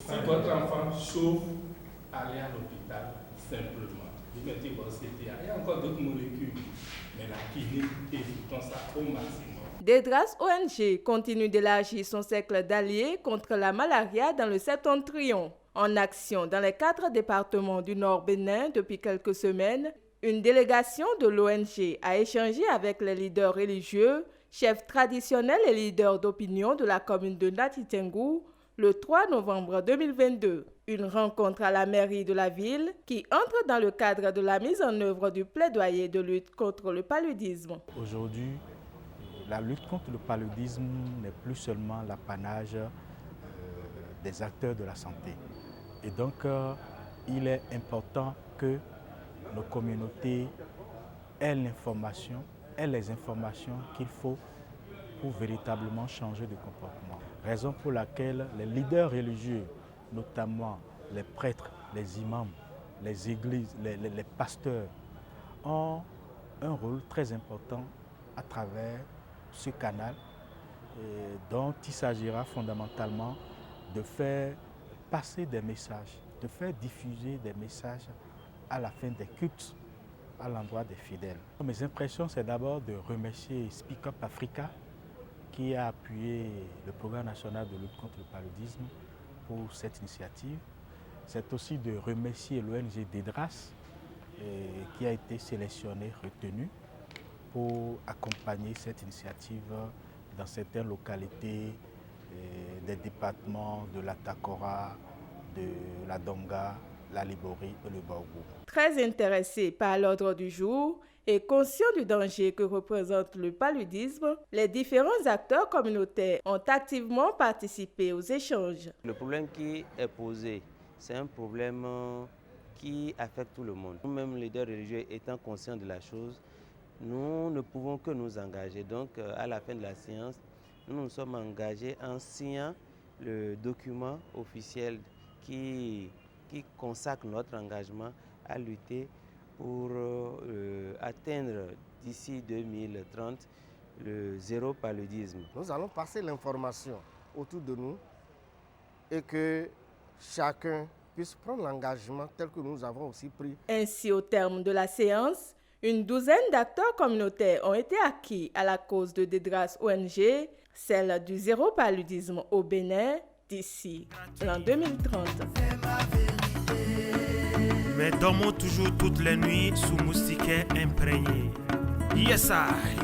Si votre enfant chauffe, allez à l'hôpital simplement. Vous mettez votre CTA. Il y a encore d'autres molécules, mais la clinique, évitons ça au maximum. Dedras ONG continue d'élargir son cercle d'alliés contre la malaria dans le septentrion. En action dans les 4 départements du Nord Bénin depuis quelques semaines, une délégation de l'ONG a échangé avec les leaders religieux, chefs traditionnels et leaders d'opinion de la commune de Natitengou le 3 novembre 2022. Une rencontre à la mairie de la ville qui entre dans le cadre de la mise en œuvre du plaidoyer de lutte contre le paludisme. Aujourd'hui, la lutte contre le paludisme n'est plus seulement l'apanage des acteurs de la santé. Et donc, il est important que nos communautés aient l'information, aient les informations qu'il faut pour véritablement changer de comportement. Raison pour laquelle les leaders religieux, notamment les prêtres, les imams, les églises, les pasteurs, ont un rôle très important à travers ce canal dont il s'agira fondamentalement de faire passer des messages, de faire diffuser des messages à la fin des cultes à l'endroit des fidèles. Mes impressions, c'est d'abord de remercier Speak Up Africa qui a appuyé le programme national de lutte contre le paludisme pour cette initiative. C'est aussi de remercier l'ONG Dedras qui a été sélectionnée, retenue pour accompagner cette initiative dans certaines localités des départements de la Takora, de la Donga, la Liborie et le Borgou. Très intéressés par l'ordre du jour et conscients du danger que représente le paludisme, les différents acteurs communautaires ont activement participé aux échanges. Le problème qui est posé, c'est un problème qui affecte tout le monde. Nous-mêmes, les leaders religieux étant conscients de la chose, nous ne pouvons que nous engager. Donc, à la fin de la séance, nous nous sommes engagés en signant le document officiel qui consacre notre engagement à lutter pour atteindre d'ici 2030 le zéro paludisme. Nous allons passer l'information autour de nous et que chacun puisse prendre l'engagement tel que nous avons aussi pris. Ainsi, au terme de la séance, une douzaine d'acteurs communautaires ont été acquis à la cause de Dedras ONG, celle du zéro paludisme au Bénin d'ici l'an 2030. Mais dormons toujours toutes les nuits sous moustiquaires imprégnés. Yes, I.